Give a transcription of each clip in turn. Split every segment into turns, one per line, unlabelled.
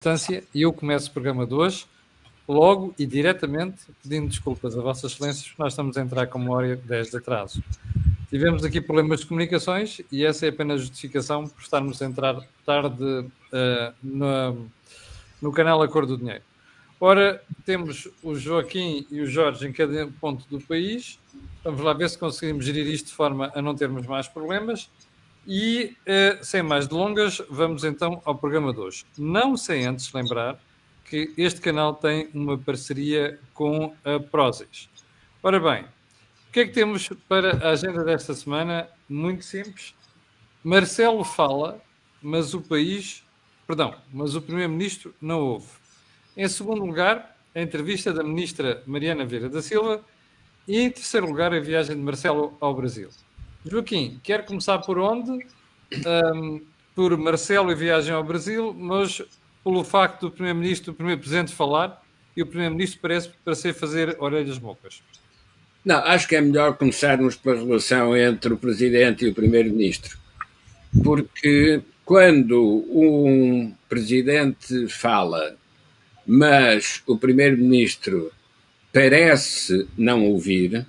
distância, e eu começo o programa de hoje, logo e diretamente, pedindo desculpas a Vossas Excelências, porque nós estamos a entrar com 1h10 de atraso. Tivemos aqui problemas de comunicações e essa é apenas justificação por estarmos a entrar tarde no canal A Cor do Dinheiro. Ora, temos o Joaquim e o Jorge em cada ponto do país. Vamos lá ver se conseguimos gerir isto de forma a não termos mais problemas. E, sem mais delongas, vamos então ao programa de hoje. Não sem antes lembrar que este canal tem uma parceria com a Prozis. Ora bem, o que é que temos para a agenda desta semana? Muito simples. Marcelo fala, mas o Primeiro-Ministro não ouve. Em segundo lugar, a entrevista da Ministra Mariana Vieira da Silva. E em terceiro lugar, a viagem de Marcelo ao Brasil. Joaquim, quer começar por onde? Por Marcelo e viagem ao Brasil, mas pelo facto do Primeiro-Ministro, do Primeiro-Presidente falar, e o Primeiro-Ministro parece fazer orelhas mocas.
Não, acho que é melhor começarmos pela relação entre o Presidente e o Primeiro-Ministro. Porque quando um Presidente fala, mas o Primeiro-Ministro parece não ouvir,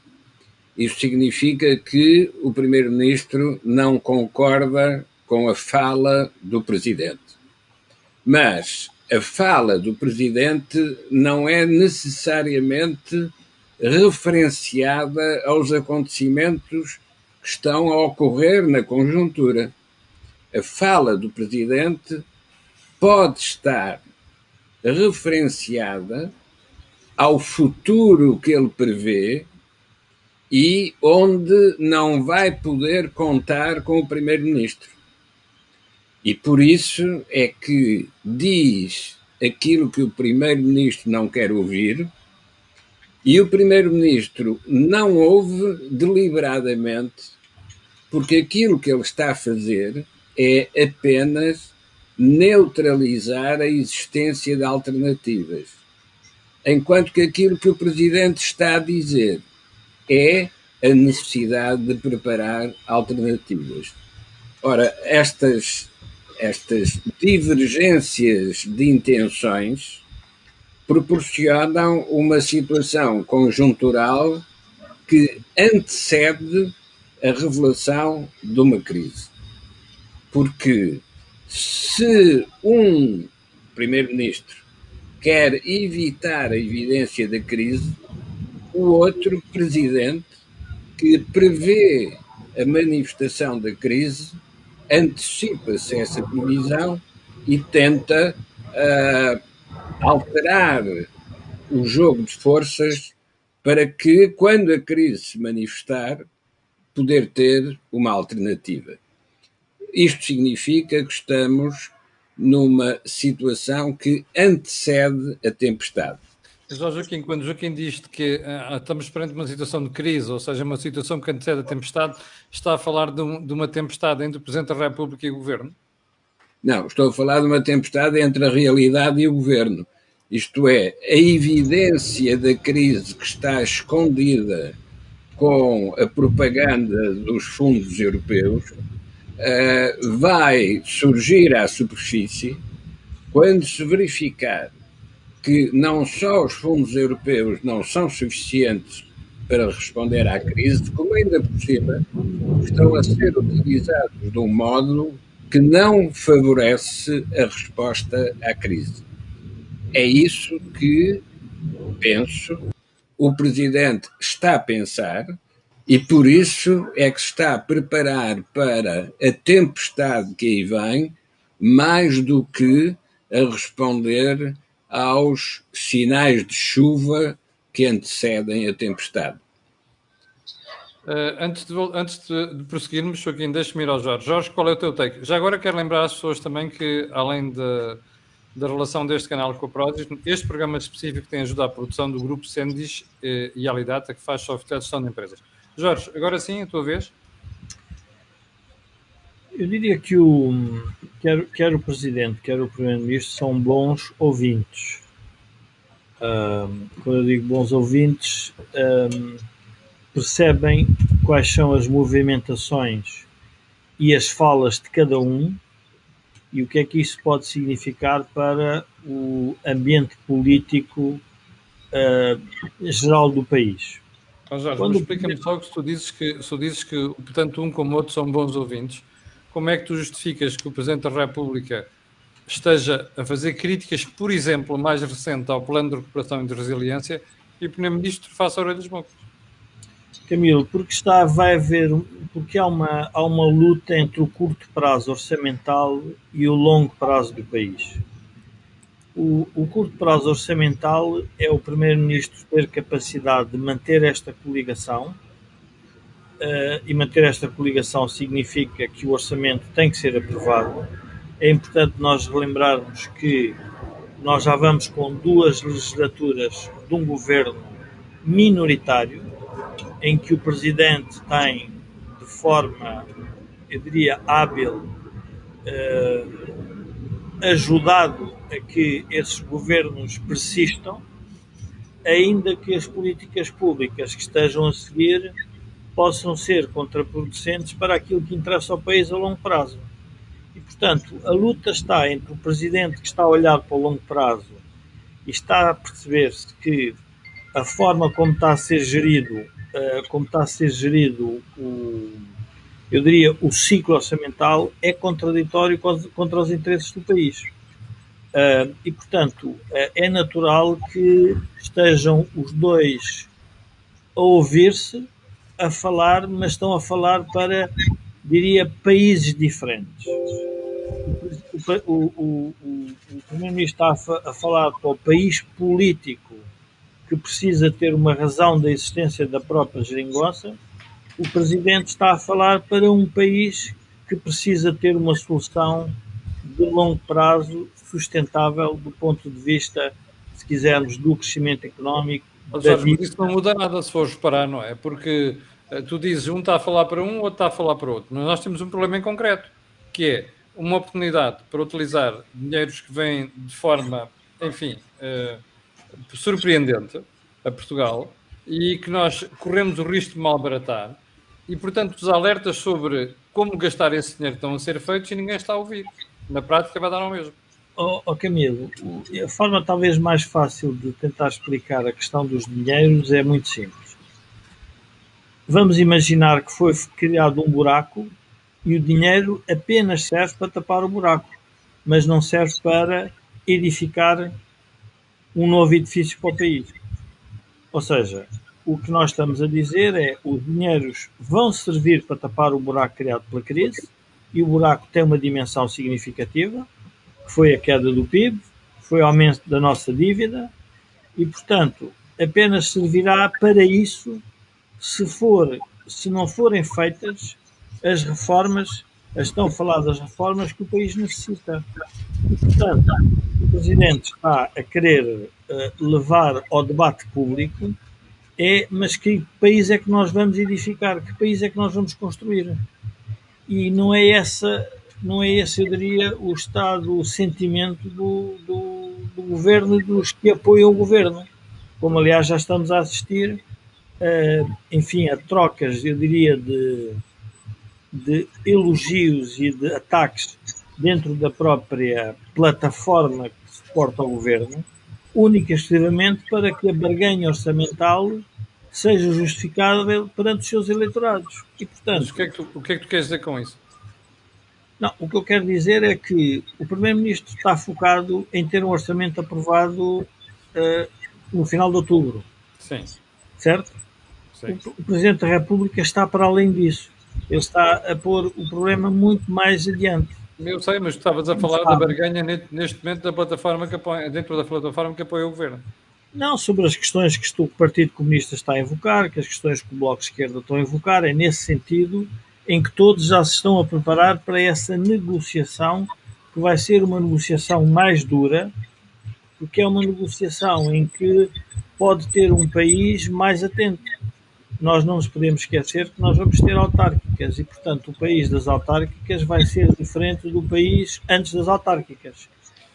isso significa que o Primeiro-Ministro não concorda com a fala do Presidente. Mas a fala do Presidente não é necessariamente referenciada aos acontecimentos que estão a ocorrer na conjuntura. A fala do Presidente pode estar referenciada ao futuro que ele prevê e onde não vai poder contar com o Primeiro-Ministro. E por isso é que diz aquilo que o Primeiro-Ministro não quer ouvir e o Primeiro-Ministro não ouve deliberadamente, porque aquilo que ele está a fazer é apenas neutralizar a existência de alternativas. Enquanto que aquilo que o Presidente está a dizer é a necessidade de preparar alternativas. Ora, estas divergências de intenções proporcionam uma situação conjuntural que antecede a revelação de uma crise. Porque se um Primeiro-Ministro quer evitar a evidência da crise, o outro Presidente, que prevê a manifestação da crise, antecipa-se essa previsão e tenta alterar o jogo de forças para que, quando a crise se manifestar, poder ter uma alternativa. Isto significa que estamos numa situação que antecede a tempestade.
Mas, Joaquim, quando Joaquim diz que estamos perante uma situação de crise, ou seja, uma situação que antecede a tempestade, está a falar de uma tempestade entre o Presidente da República e o Governo?
Não, estou a falar de uma tempestade entre a realidade e o Governo. Isto é, a evidência da crise que está escondida com a propaganda dos fundos europeus vai surgir à superfície quando se verificar que não só os fundos europeus não são suficientes para responder à crise, como ainda por cima estão a ser utilizados de um modo que não favorece a resposta à crise. É isso que, penso, o Presidente está a pensar e por isso é que está a preparar para a tempestade que aí vem, mais do que a responder aos sinais de chuva que antecedem a tempestade.
Antes de prosseguirmos, Joaquim, deixa-me ir ao Jorge. Jorge, qual é o teu take? Já agora quero lembrar às pessoas também que, além da relação deste canal com a Prozis, este programa específico tem ajudado à produção do grupo Sendis e Alidata, que faz software de gestão de empresas. Jorge, agora sim, a tua vez.
Eu diria que quer o Presidente, quer o Primeiro-Ministro são bons ouvintes. Quando eu digo bons ouvintes, percebem quais são as movimentações e as falas de cada um e o que é que isso pode significar para o ambiente político geral do país.
Jorge, mas explica-me só que se tu dizes que tanto um como o outro são bons ouvintes, como é que tu justificas que o Presidente da República esteja a fazer críticas, por exemplo, mais recente ao Plano de Recuperação e de Resiliência, e o Primeiro-Ministro faça orelhas mocas?
Camilo, porque há uma luta entre o curto prazo orçamental e o longo prazo do país. O curto prazo orçamental é o Primeiro-Ministro ter capacidade de manter esta coligação, e manter esta coligação significa que o orçamento tem que ser aprovado. É importante nós relembrarmos que nós já vamos com 2 legislaturas de um governo minoritário, em que o Presidente tem, de forma, eu diria, hábil, ajudado a que esses governos persistam, ainda que as políticas públicas que estejam a seguir possam ser contraproducentes para aquilo que interessa ao país a longo prazo. E, portanto, a luta está entre o Presidente, que está a olhar para o longo prazo e está a perceber-se que a forma como está a ser gerido, eu diria, o ciclo orçamental é contraditório contra os interesses do país. E, portanto, é natural que estejam os dois a ouvir-se, a falar, mas estão a falar para, diria, países diferentes. O Primeiro-Ministro está a falar para o país político que precisa ter uma razão da existência da própria geringonça. O Presidente está a falar para um país que precisa ter uma solução de longo prazo sustentável do ponto de vista, se quisermos, do crescimento económico.
Jorge, mas isso não muda nada se fores reparar, não é? Porque tu dizes um está a falar para um, outro está a falar para outro. Mas nós temos um problema em concreto, que é uma oportunidade para utilizar dinheiros que vêm de forma, enfim, surpreendente a Portugal e que nós corremos o risco de malbaratar e, portanto, os alertas sobre como gastar esse dinheiro estão a ser feitos e ninguém está a ouvir. Na prática vai dar ao mesmo.
Camilo, a forma talvez mais fácil de tentar explicar a questão dos dinheiros é muito simples. Vamos imaginar que foi criado um buraco e o dinheiro apenas serve para tapar o buraco, mas não serve para edificar um novo edifício para o país. Ou seja, o que nós estamos a dizer é que os dinheiros vão servir para tapar o buraco criado pela crise, e o buraco tem uma dimensão significativa, que foi a queda do PIB, foi o aumento da nossa dívida, e, portanto, apenas servirá para isso se não forem feitas as reformas, as tão faladas reformas que o país necessita. E, portanto, o Presidente está a querer levar ao debate público mas que país é que nós vamos edificar? Que país é que nós vamos construir? E não é esse, eu diria, o estado, o sentimento do governo e dos que apoiam o governo. Como, aliás, já estamos a assistir, enfim, a trocas, eu diria, de elogios e de ataques dentro da própria plataforma que suporta o governo, única e exclusivamente para que a barganha orçamental seja justificável perante os seus eleitorados. E, portanto,
mas o que é que tu queres dizer com isso?
Não, o que eu quero dizer é que o Primeiro-Ministro está focado em ter um orçamento aprovado no final de outubro.
Sim.
Certo?
Sim.
O Presidente da República está para além disso. Ele está a pôr o problema muito mais adiante.
Eu sei, mas tu estavas a falar da barganha neste momento da plataforma que apoia, dentro da plataforma que apoia o governo.
Não, sobre as questões que o Partido Comunista está a invocar, que as questões que o Bloco de Esquerda estão a invocar, é nesse sentido em que todos já se estão a preparar para essa negociação, que vai ser uma negociação mais dura, porque é uma negociação em que pode ter um país mais atento. Nós não nos podemos esquecer que nós vamos ter autárquicas e, portanto, o país das autárquicas vai ser diferente do país antes das autárquicas.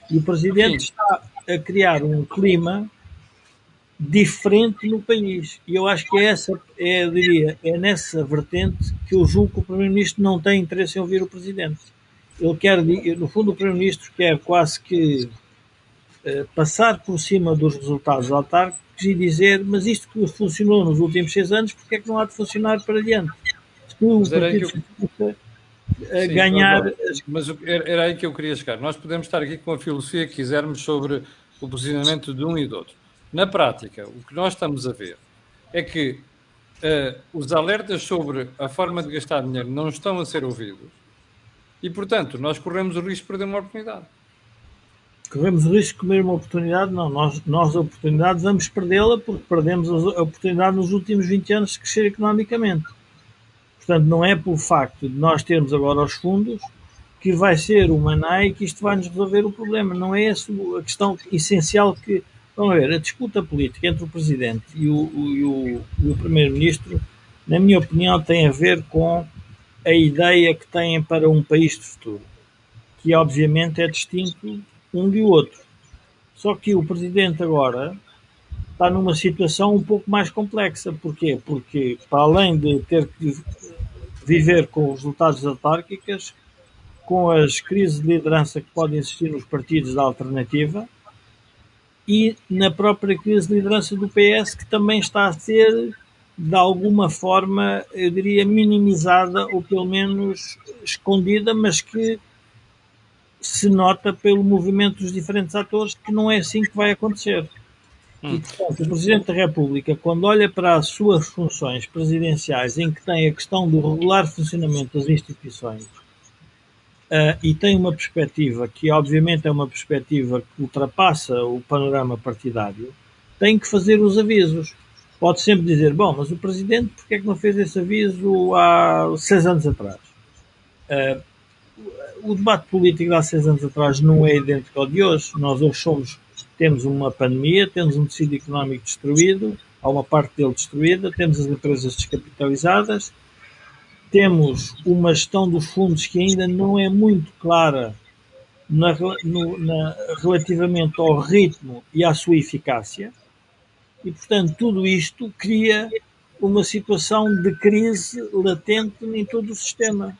E o Presidente está a criar um clima diferente no país. E eu acho que eu diria, é nessa vertente que eu julgo que o Primeiro-Ministro não tem interesse em ouvir o Presidente. Ele quer, no fundo, o Primeiro-Ministro quer quase que passar por cima dos resultados autárquicos e dizer, mas isto que funcionou nos últimos 6 anos, porque é que não há de funcionar para adiante? Se o
Mas era aí
Partido
que eu,
Socialista
sim, ó
ganhar.
Jorge, mas era aí que eu queria chegar. Nós podemos estar aqui com a filosofia que quisermos sobre o posicionamento de um e do outro. Na prática, o que nós estamos a ver é que os alertas sobre a forma de gastar dinheiro não estão a ser ouvidos e, portanto, nós corremos o risco de perder uma oportunidade.
Corremos o risco de comer uma oportunidade? Não, nós a oportunidade vamos perdê-la porque perdemos a oportunidade nos últimos 20 anos de crescer economicamente. Portanto, não é pelo facto de nós termos agora os fundos que vai ser o maná e que isto vai nos resolver o problema. Não é essa a questão essencial que. Vamos ver, a disputa política entre o Presidente e o Primeiro-Ministro, na minha opinião, tem a ver com a ideia que têm para um país de futuro, que obviamente é distinto um do outro. Só que o Presidente agora está numa situação um pouco mais complexa. Porquê? Porque, para além de ter que viver com os resultados das autárquicas, com as crises de liderança que podem existir nos partidos da alternativa e na própria crise de liderança do PS, que também está a ser, de alguma forma, eu diria, minimizada ou pelo menos escondida, mas que se nota pelo movimento dos diferentes atores que não é assim que vai acontecer. E, portanto, o Presidente da República, quando olha para as suas funções presidenciais, em que tem a questão do regular funcionamento das instituições, e tem uma perspectiva que, obviamente, é uma perspectiva que ultrapassa o panorama partidário, tem que fazer os avisos. Pode sempre dizer, bom, mas o Presidente, porque é que não fez esse aviso há 6 anos atrás? O debate político de há 6 anos atrás não é idêntico ao de hoje. Nós hoje temos uma pandemia, temos um tecido económico destruído, há uma parte dele destruída, temos as empresas descapitalizadas, temos uma gestão dos fundos que ainda não é muito clara relativamente ao ritmo e à sua eficácia, e, portanto, tudo isto cria uma situação de crise latente em todo o sistema.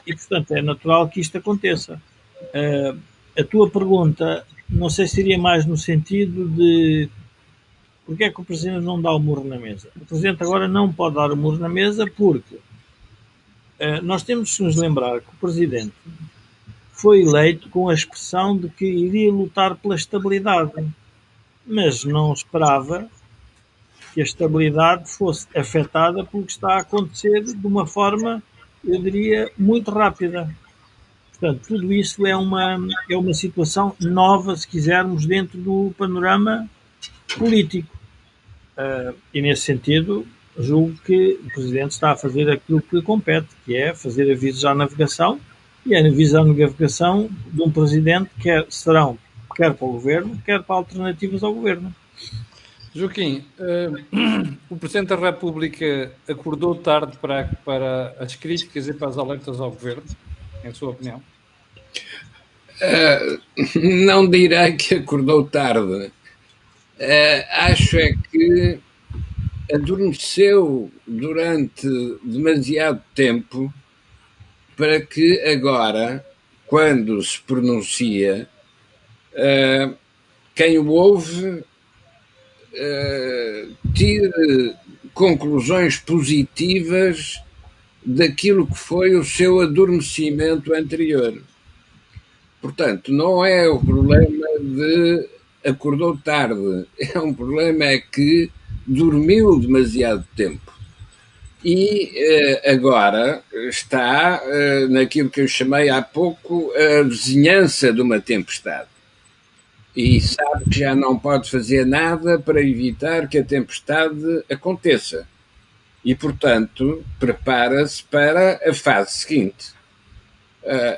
E, portanto, é natural que isto aconteça. A tua pergunta, não sei se iria mais no sentido de porque é que o Presidente não dá o murro na mesa. O Presidente agora não pode dar o murro na mesa porque nós temos de nos lembrar que o Presidente foi eleito com a expressão de que iria lutar pela estabilidade, mas não esperava que a estabilidade fosse afetada pelo que está a acontecer de uma forma, eu diria, muito rápida. Portanto, tudo isso é uma situação nova, se quisermos, dentro do panorama político. E, nesse sentido, julgo que o Presidente está a fazer aquilo que lhe compete, que é fazer avisos à navegação, e a avisos à navegação de um Presidente serão quer para o Governo, quer para alternativas ao Governo.
Joaquim, o Presidente da República acordou tarde para as críticas e para as alertas ao Governo, em sua opinião?
Não direi que acordou tarde. Acho é que adormeceu durante demasiado tempo para que agora, quando se pronuncia, quem o ouve tire conclusões positivas daquilo que foi o seu adormecimento anterior. Portanto, não é o problema de acordou tarde, é um problema que dormiu demasiado tempo. E agora está naquilo que eu chamei há pouco a vizinhança de uma tempestade. E sabe que já não pode fazer nada para evitar que a tempestade aconteça. E, portanto, prepara-se para a fase seguinte,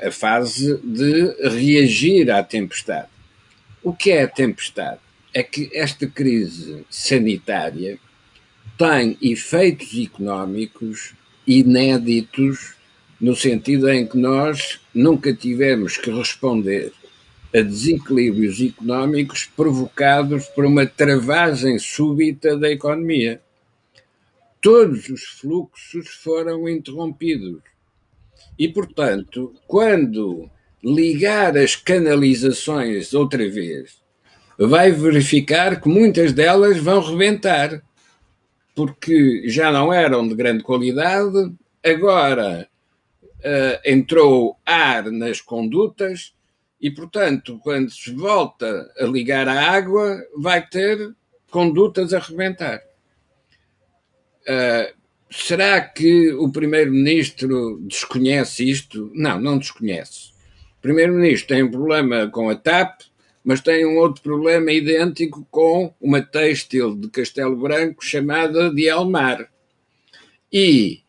a fase de reagir à tempestade. O que é a tempestade? É que esta crise sanitária tem efeitos económicos inéditos, no sentido em que nós nunca tivemos que responder a desequilíbrios económicos provocados por uma travagem súbita da economia. Todos os fluxos foram interrompidos. E, portanto, quando ligar as canalizações outra vez, vai verificar que muitas delas vão rebentar, porque já não eram de grande qualidade, agora entrou ar nas condutas e, portanto, quando se volta a ligar a água, vai ter condutas a rebentar. Será que o Primeiro-Ministro desconhece isto? Não, não desconhece. O Primeiro-Ministro tem um problema com a TAP, mas tem um outro problema idêntico com uma têxtil de Castelo Branco chamada de Elmar. E,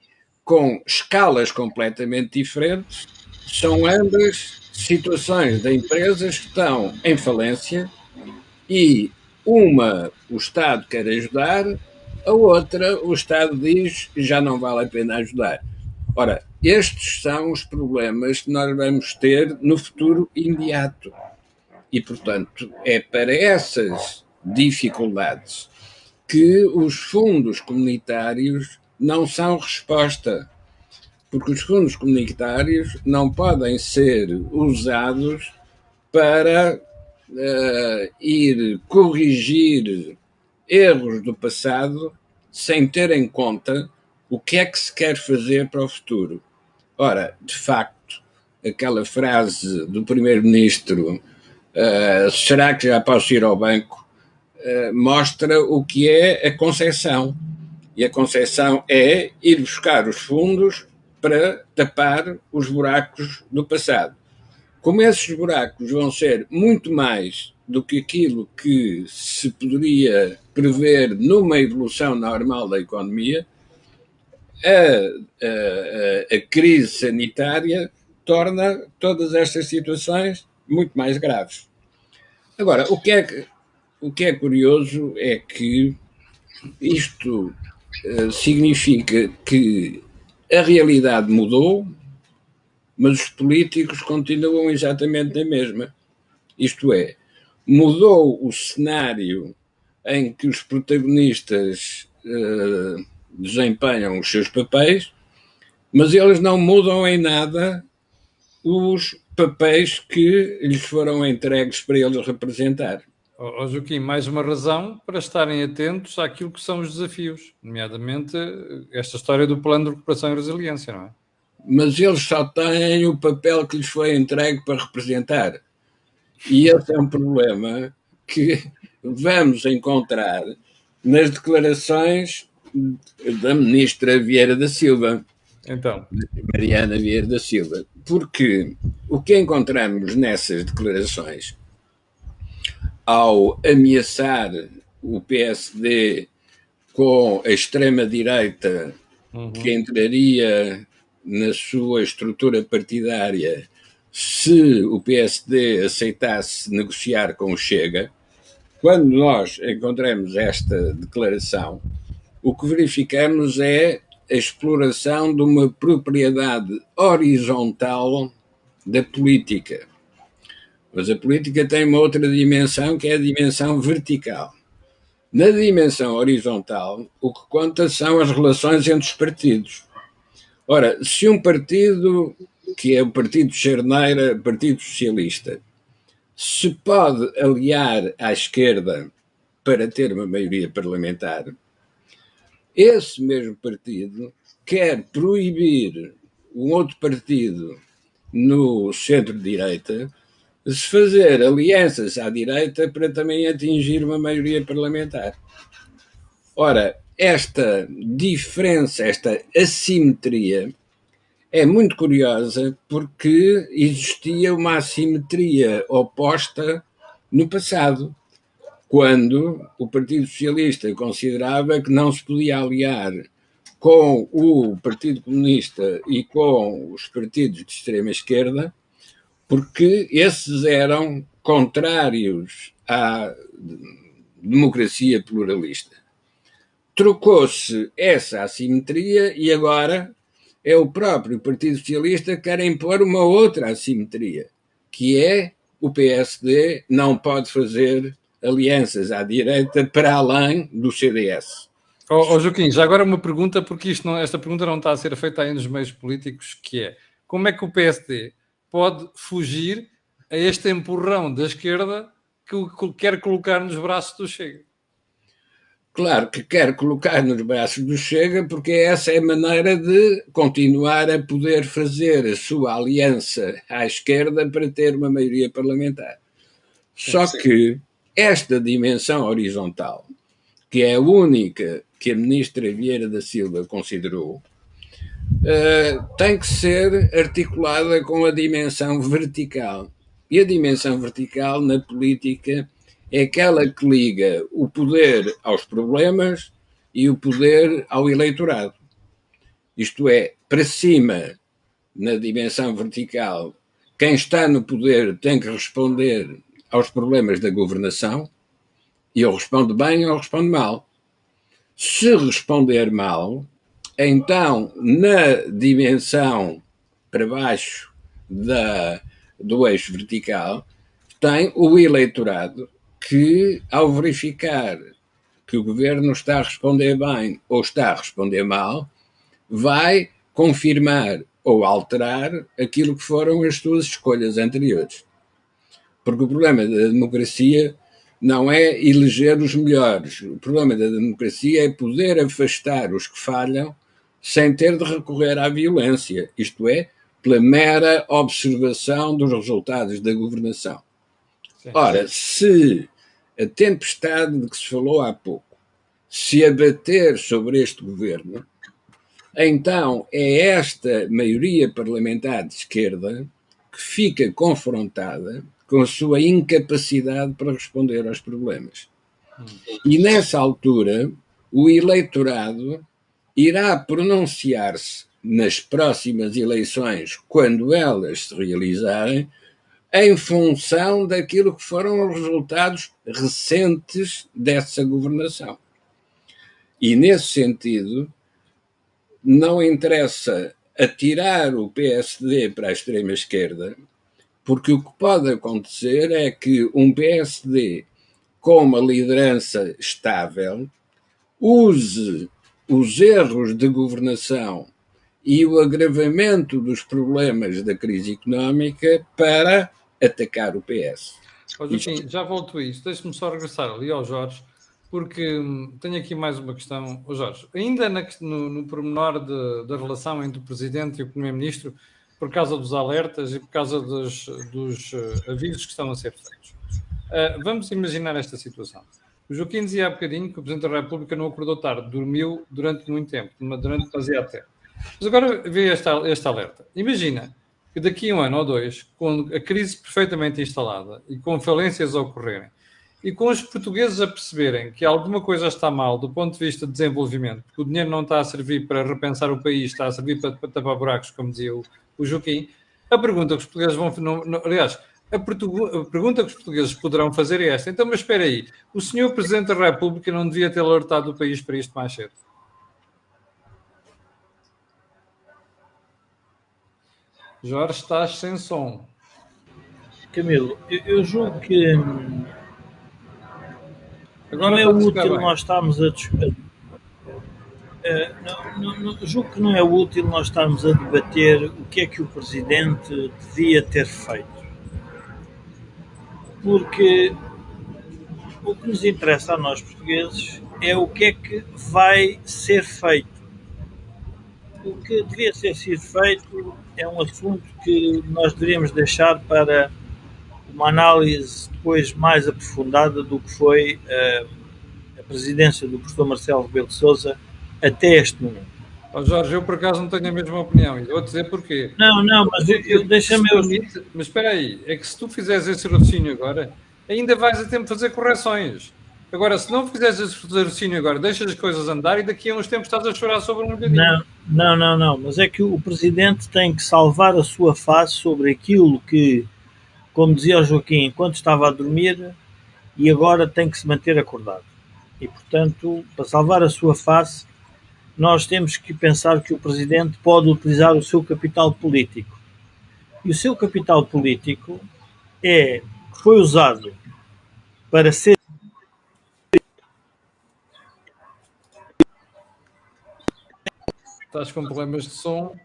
com escalas completamente diferentes, são ambas situações de empresas que estão em falência e uma o Estado quer ajudar, a outra o Estado diz que já não vale a pena ajudar. Ora, estes são os problemas que nós vamos ter no futuro imediato. E, portanto, é para essas dificuldades que os fundos comunitários não são resposta, porque os fundos comunitários não podem ser usados para ir corrigir erros do passado sem ter em conta o que é que se quer fazer para o futuro. Ora, de facto, aquela frase do Primeiro-Ministro, será que já posso ir ao banco, mostra o que é a concessão. E a concessão é ir buscar os fundos para tapar os buracos do passado. Como esses buracos vão ser muito mais do que aquilo que se poderia prever numa evolução normal da economia, a crise sanitária torna todas estas situações muito mais graves. Agora, o que é curioso é que isto significa que a realidade mudou, mas os políticos continuam exatamente a mesma. Isto é, mudou o cenário em que os protagonistas desempenham os seus papéis, mas eles não mudam em nada os papéis que lhes foram entregues para eles representar.
Joaquim, mais uma razão para estarem atentos àquilo que são os desafios, nomeadamente esta história do Plano de Recuperação e Resiliência, não é?
Mas eles só têm o papel que lhes foi entregue para representar. E esse é um problema que vamos encontrar nas declarações da ministra Vieira da Silva.
Então,
Mariana Vieira da Silva. Porque o que encontramos nessas declarações, ao ameaçar o PSD com a extrema-direita que entraria na sua estrutura partidária se o PSD aceitasse negociar com o Chega, quando nós encontramos esta declaração, o que verificamos é a exploração de uma propriedade horizontal da política. Mas a política tem uma outra dimensão, que é a dimensão vertical. Na dimensão horizontal, o que conta são as relações entre os partidos. Ora, se um partido, que é o Partido de Charneira, Partido Socialista, se pode aliar à esquerda para ter uma maioria parlamentar, esse mesmo partido quer proibir um outro partido no centro-direita de se fazer alianças à direita para também atingir uma maioria parlamentar. Ora, esta diferença, esta assimetria é muito curiosa porque existia uma assimetria oposta no passado, quando o Partido Socialista considerava que não se podia aliar com o Partido Comunista e com os partidos de extrema-esquerda, porque esses eram contrários à democracia pluralista. Trocou-se essa assimetria e agora é o próprio Partido Socialista que quer impor uma outra assimetria, que é o PSD não pode fazer alianças à direita para além do CDS.
Joaquim, já agora uma pergunta, porque esta pergunta não está a ser feita aí nos meios políticos, que é, como é que o PSD pode fugir a este empurrão da esquerda que quer colocar nos braços do Chega?
Claro que quer colocar nos braços do Chega, porque essa é a maneira de continuar a poder fazer a sua aliança à esquerda para ter uma maioria parlamentar. Só que esta dimensão horizontal, que é a única que a ministra Vieira da Silva considerou, tem que ser articulada com a dimensão vertical. E a dimensão vertical na política é aquela que liga o poder aos problemas e o poder ao eleitorado. Isto é, para cima, na dimensão vertical, quem está no poder tem que responder aos problemas da governação, e ou responde bem ou responde mal. Se responder mal, então, na dimensão para baixo do eixo vertical, tem o eleitorado que, ao verificar que o governo está a responder bem ou está a responder mal, vai confirmar ou alterar aquilo que foram as suas escolhas anteriores. Porque o problema da democracia não é eleger os melhores. O problema da democracia é poder afastar os que falham sem ter de recorrer à violência, isto é, pela mera observação dos resultados da governação. Ora, se a tempestade de que se falou há pouco se abater sobre este governo, então é esta maioria parlamentar de esquerda que fica confrontada com a sua incapacidade para responder aos problemas. E nessa altura, o eleitorado irá pronunciar-se nas próximas eleições, quando elas se realizarem, em função daquilo que foram os resultados recentes dessa governação. E, nesse sentido, não interessa atirar o PSD para a extrema-esquerda, porque o que pode acontecer é que um PSD com uma liderança estável use os erros de governação e o agravamento dos problemas da crise económica para atacar o PS.
Joaquim, já volto a isso. Deixe-me só regressar ali ao Jorge, porque tenho aqui mais uma questão. Jorge, ainda no pormenor da relação entre o Presidente e o Primeiro-Ministro, por causa dos alertas e por causa dos avisos que estão a ser feitos. Vamos imaginar esta situação. O Joaquim dizia há bocadinho que o Presidente da República não acordou tarde, dormiu durante muito tempo, durante demasiado tempo. Mas agora vê este alerta. Imagina que daqui a um ano ou dois, com a crise perfeitamente instalada e com falências a ocorrerem, e com os portugueses a perceberem que alguma coisa está mal do ponto de vista de desenvolvimento, porque o dinheiro não está a servir para repensar o país, está a servir para tapar buracos, como dizia o Joaquim, a pergunta que os portugueses vão... aliás, a pergunta que os portugueses poderão fazer é esta. Então, mas espera aí, o senhor Presidente da República não devia ter alertado o país para isto mais cedo? Jorge, estás sem som.
Camilo, eu julgo que agora não é útil nós estarmos a discutir. Julgo que não é útil nós estarmos a debater o que é que o Presidente devia ter feito. Porque o que nos interessa a nós portugueses é o que é que vai ser feito. O que devia ter sido feito é um assunto que nós deveríamos deixar para uma análise depois mais aprofundada do que foi a presidência do professor Marcelo Rebelo de Sousa até este momento.
Jorge, eu por acaso não tenho a mesma opinião e vou-te dizer porquê.
Não, mas deixa-me...
Mas espera aí, é que se tu fizeres esse raciocínio agora, ainda vais a tempo de fazer correções. Agora, se não fizeres esse raciocínio agora, deixas as coisas andar e daqui a uns tempos estás a chorar sobre um molhadinho.
Não, mas é que o Presidente tem que salvar a sua face sobre aquilo que, como dizia o Joaquim, enquanto estava a dormir, e agora tem que se manter acordado. E, portanto, para salvar a sua face, nós temos que pensar que o Presidente pode utilizar o seu capital político. E o seu capital político foi usado para ser...
Estás com problemas de som.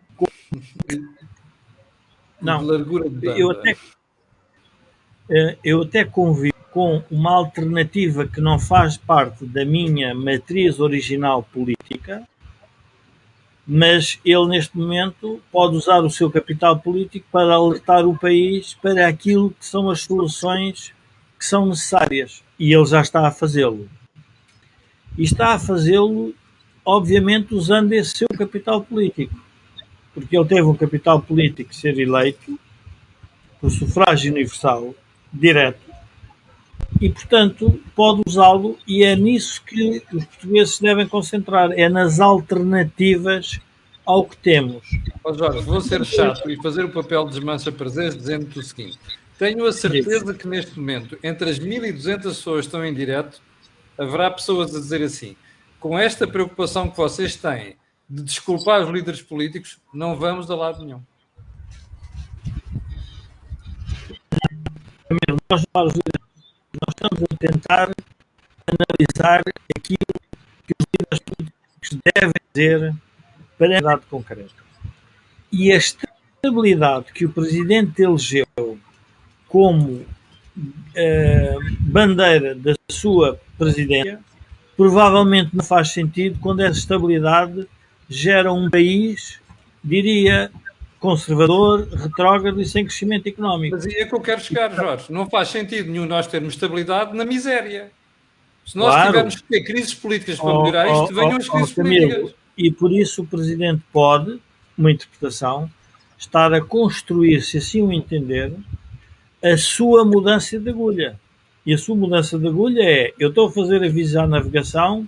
Não,
de largura de
eu
banda.
eu até convivo com uma alternativa que não faz parte da minha matriz original política, mas ele neste momento pode usar o seu capital político para alertar o país para aquilo que são as soluções que são necessárias. E ele já está a fazê-lo. E está a fazê-lo, obviamente, usando esse seu capital político. Porque ele teve um capital político ser eleito por sufrágio universal, direto, e, portanto, pode usá-lo, e é nisso que os portugueses se devem concentrar, é nas alternativas ao que temos.
Ó Jorge, vou ser chato e fazer o papel de desmancha prazeres dizendo-te o seguinte: tenho a certeza que neste momento, entre as 1200 pessoas que estão em direto, haverá pessoas a dizer assim: com esta preocupação que vocês têm de desculpar os líderes políticos, não vamos a lado nenhum.
Nós estamos a tentar analisar aquilo que os líderes políticos devem dizer para a realidade concreta. E a estabilidade que o Presidente elegeu como bandeira da sua presidência provavelmente não faz sentido quando essa estabilidade gera um país, diria, conservador, retrógrado e sem crescimento económico.
Mas aí é que eu quero chegar, Jorge. Não faz sentido nenhum nós termos estabilidade na miséria. Se nós
Claro.
tivermos que ter crises políticas para melhorar isto, venham as crises
Camilo,
políticas.
e por isso o Presidente pode, uma interpretação, estar a construir, se assim o entender, a sua mudança de agulha. E a sua mudança de agulha é: eu estou a fazer aviso à navegação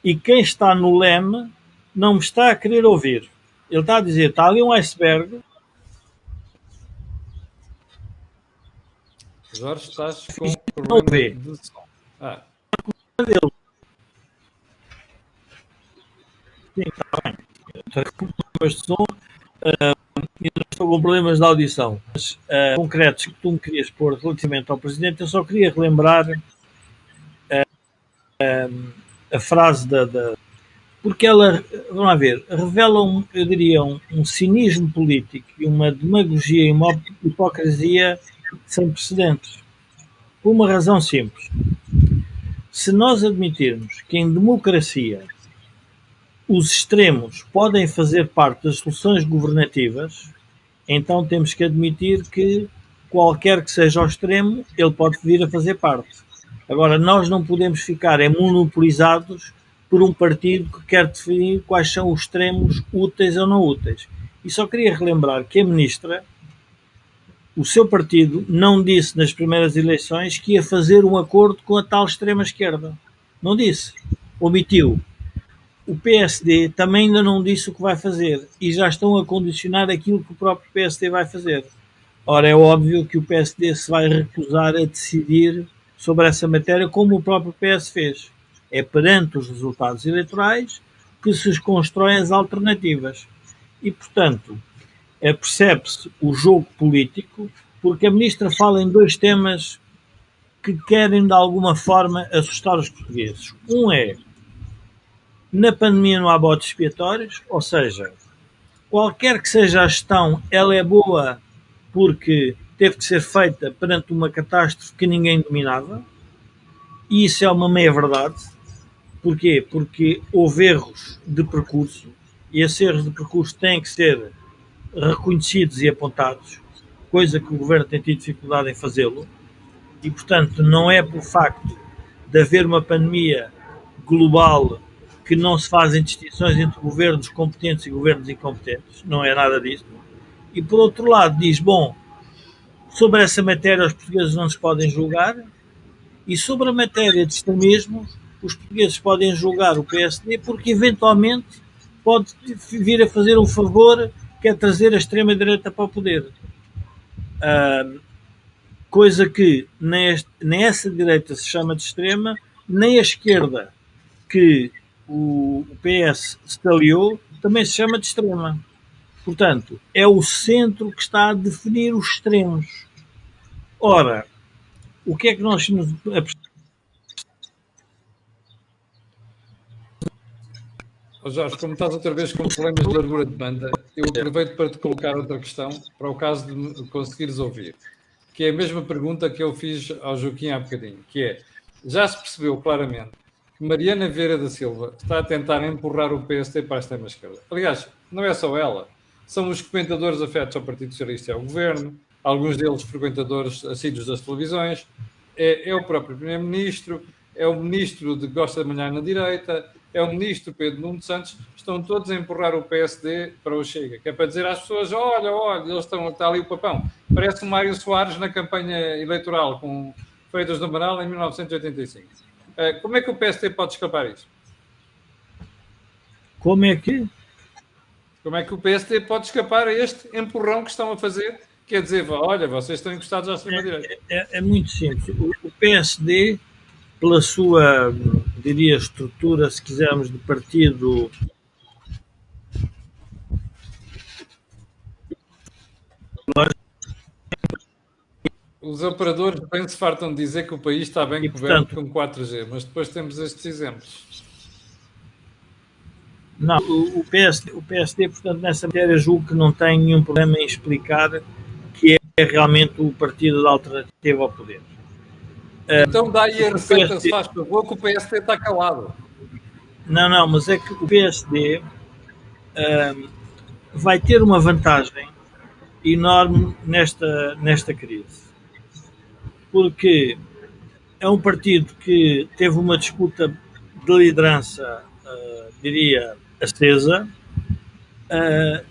e quem está no leme não me está a querer ouvir. Ele está a dizer: está ali um iceberg.
Jorge, estás com problema de som.
Sim, está bem. Estou com problemas de som e não estou com problemas de audição. Mas concretos que tu me querias pôr relativamente ao Presidente, eu só queria relembrar a frase porque ela, vamos lá ver, revela, eu diria, um cinismo político e uma demagogia e uma hipocrisia sem precedentes. Por uma razão simples. Se nós admitirmos que em democracia os extremos podem fazer parte das soluções governativas, então temos que admitir que qualquer que seja o extremo, ele pode vir a fazer parte. Agora, nós não podemos ficar monopolizados por um partido que quer definir quais são os extremos úteis ou não úteis. E só queria relembrar que a ministra, o seu partido, não disse nas primeiras eleições que ia fazer um acordo com a tal extrema-esquerda. Não disse. Omitiu. O PSD também ainda não disse o que vai fazer e já estão a condicionar aquilo que o próprio PSD vai fazer. Ora, é óbvio que o PSD se vai recusar a decidir sobre essa matéria, como o próprio PS fez. É perante os resultados eleitorais que se constroem as alternativas. E, portanto, percebe-se o jogo político, porque a ministra fala em dois temas que querem, de alguma forma, assustar os portugueses. Um é: na pandemia não há botes expiatórios, ou seja, qualquer que seja a gestão, ela é boa porque teve que ser feita perante uma catástrofe que ninguém dominava, e isso é uma meia-verdade. Porquê? Porque houve erros de percurso, e esses erros de percurso têm que ser reconhecidos e apontados, coisa que o Governo tem tido dificuldade em fazê-lo, e, portanto, não é por facto de haver uma pandemia global que não se fazem distinções entre governos competentes e governos incompetentes, não é nada disso. E, por outro lado, diz: bom, sobre essa matéria os portugueses não nos podem julgar, e sobre a matéria de extremismo os portugueses podem julgar o PSD porque eventualmente pode vir a fazer um favor, que é trazer a extrema-direita para o poder. Coisa que nem essa direita se chama de extrema, nem a esquerda, que o PS se aliou, também se chama de extrema. Portanto, é o centro que está a definir os extremos. Ora, o que é que nós nos
Jorge, como estás outra vez com problemas de largura de banda, eu aproveito para te colocar outra questão, para o caso de me conseguires ouvir, que é a mesma pergunta que eu fiz ao Joaquim há bocadinho, que é, já se percebeu claramente que Mariana Vieira da Silva está a tentar empurrar o PSD para a extrema-esquerda. Aliás, não é só ela, são os comentadores afetos ao Partido Socialista e ao Governo, alguns deles frequentadores assíduos das televisões, é o próprio Primeiro-Ministro, é o Ministro de Gosta de Manhar na direita, é o Ministro Pedro Nuno Santos, estão todos a empurrar o PSD para o Chega, que é para dizer às pessoas, olha, está ali o papão. Parece o Mário Soares na campanha eleitoral com Freitas do Amaral em 1985. Como é que o PSD pode escapar isso?
Como é que
o PSD pode escapar a este empurrão que estão a fazer? Quer dizer, olha, vocês estão encostados à extrema-direita.
É muito simples. O PSD, pela sua, diria, estrutura, se quisermos, de partido...
Os operadores bem se fartam de dizer que o país está bem coberto com 4G, mas depois temos estes exemplos.
Não, o PSD, portanto, nessa matéria, julgo que não tem nenhum problema em explicar que é realmente o partido da alternativa ao poder.
Então dá aí a receita, se faz favor, que o PSD está calado.
Não, mas é que o PSD vai ter uma vantagem enorme nesta crise. Porque é um partido que teve uma disputa de liderança, diria, acesa,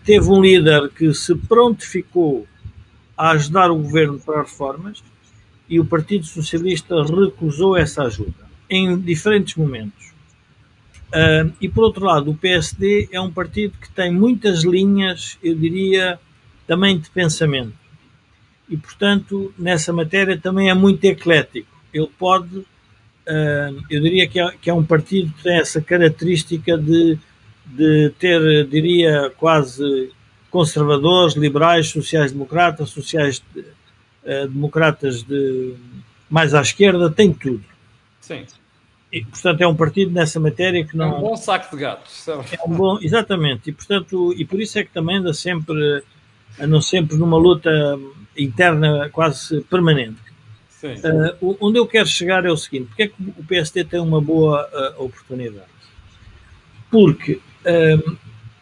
teve um líder que se prontificou a ajudar o governo para reformas e o Partido Socialista recusou essa ajuda em diferentes momentos. E por outro lado, o PSD é um partido que tem muitas linhas, eu diria, também de pensamento. E, portanto, nessa matéria também é muito eclético. Ele pode, eu diria que é um partido que tem essa característica de ter, diria, quase conservadores, liberais, sociais-democratas, sociais-democratas mais à esquerda, tem tudo.
Sim.
E, portanto, é um partido nessa matéria que não...
É um bom saco de gatos.
É um bom, exatamente. E, portanto, e por isso é que também andam sempre numa luta interna quase permanente.
Sim.
Onde eu quero chegar é o seguinte: porque é que o PSD tem uma boa oportunidade? Porque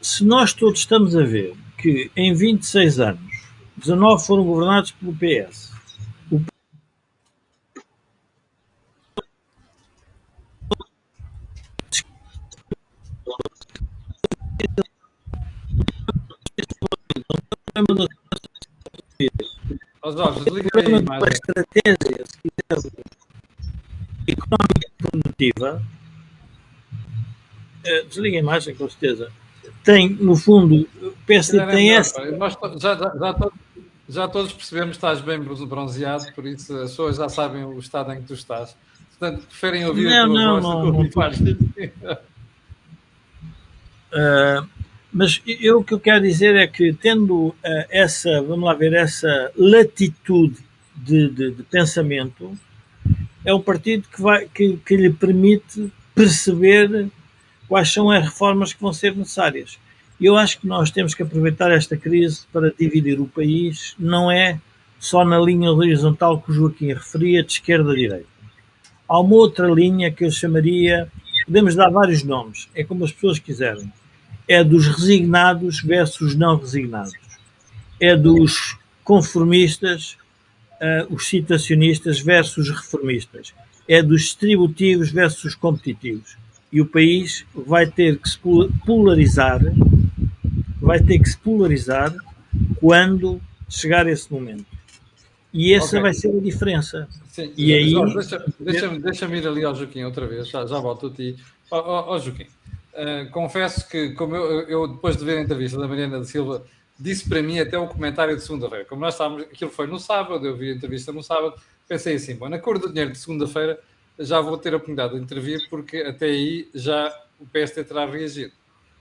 se nós todos estamos a ver que em 26 anos 19 foram governados pelo PS, uma estratégia, se quiser, económica produtiva, desliga a imagem com certeza, tem, no fundo, o PSD tem essa...
Já todos percebemos que estás bem bronzeado, por isso as pessoas já sabem o estado em que tu estás. Portanto, preferem ouvir a tua voz do que
mas o que eu quero dizer é que, tendo essa latitude de pensamento, é um partido que lhe permite perceber quais são as reformas que vão ser necessárias. E eu acho que nós temos que aproveitar esta crise para dividir o país, não é só na linha horizontal que o Joaquim referia, de esquerda a direita. Há uma outra linha que eu chamaria, podemos dar vários nomes, é como as pessoas quiserem. É dos resignados versus não resignados. É dos conformistas, os citacionistas versus os reformistas. É dos distributivos versus os competitivos. E o país vai ter que se polarizar, quando chegar esse momento. E essa vai ser a diferença.
Sim.
E aí...
Deixa-me ir ali ao Joaquim outra vez, já volto a ti. Joaquim, confesso que, como eu depois de ver a entrevista da Mariana da Silva, disse para mim até o comentário de segunda-feira. Como nós estávamos, aquilo foi no sábado, eu vi a entrevista no sábado, pensei assim, bom, na cor do dinheiro de segunda-feira já vou ter a oportunidade de intervir, porque até aí já o PSD terá reagido.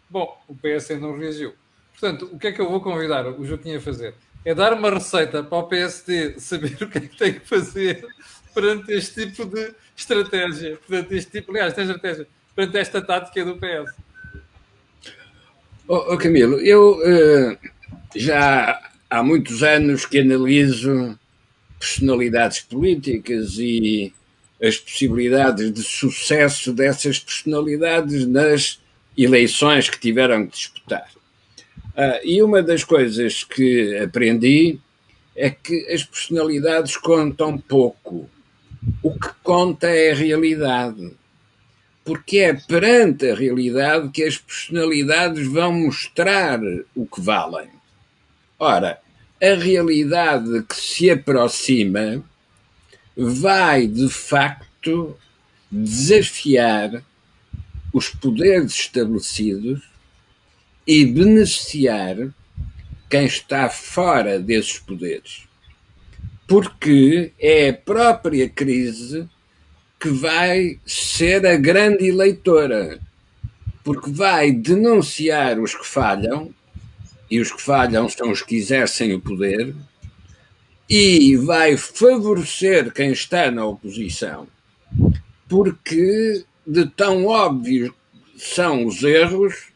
Bom, o PSD não reagiu. Portanto, o que é que eu vou convidar o Joaquim a fazer? É dar uma receita para o PSD saber o que é que tem que fazer perante este tipo de estratégia. Perante esta tática do PS.
Camilo, eu já há muitos anos que analiso personalidades políticas e as possibilidades de sucesso dessas personalidades nas eleições que tiveram que disputar. E uma das coisas que aprendi é que as personalidades contam pouco. O que conta é a realidade. Porque é perante a realidade que as personalidades vão mostrar o que valem. Ora, a realidade que se aproxima vai, de facto, desafiar os poderes estabelecidos e beneficiar quem está fora desses poderes. Porque é a própria crise que vai ser a grande eleitora, porque vai denunciar os que falham, e os que falham são os que exercem o poder, e vai favorecer quem está na oposição, porque de tão óbvios são os erros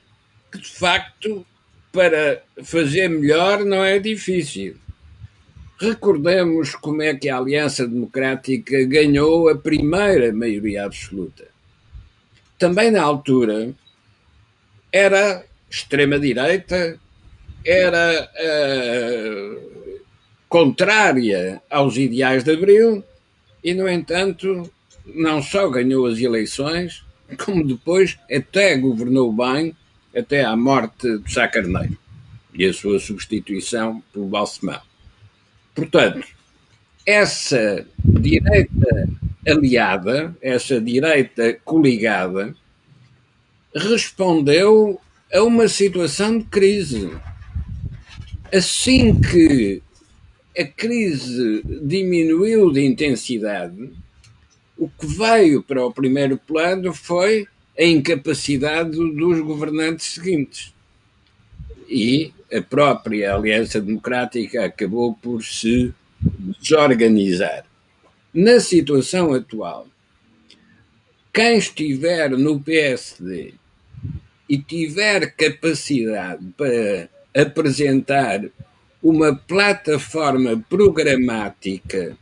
que, de facto, para fazer melhor não é difícil. Recordemos como é que a Aliança Democrática ganhou a primeira maioria absoluta. Também na altura era extrema-direita, era contrária aos ideais de Abril e, no entanto, não só ganhou as eleições, como depois até governou bem, até à morte de Sá Carneiro e a sua substituição por Balsemão. Portanto, essa direita aliada, essa direita coligada, respondeu a uma situação de crise. Assim que a crise diminuiu de intensidade, o que veio para o primeiro plano foi a incapacidade dos governantes seguintes. E a própria Aliança Democrática acabou por se desorganizar. Na situação atual, quem estiver no PSD e tiver capacidade para apresentar uma plataforma programática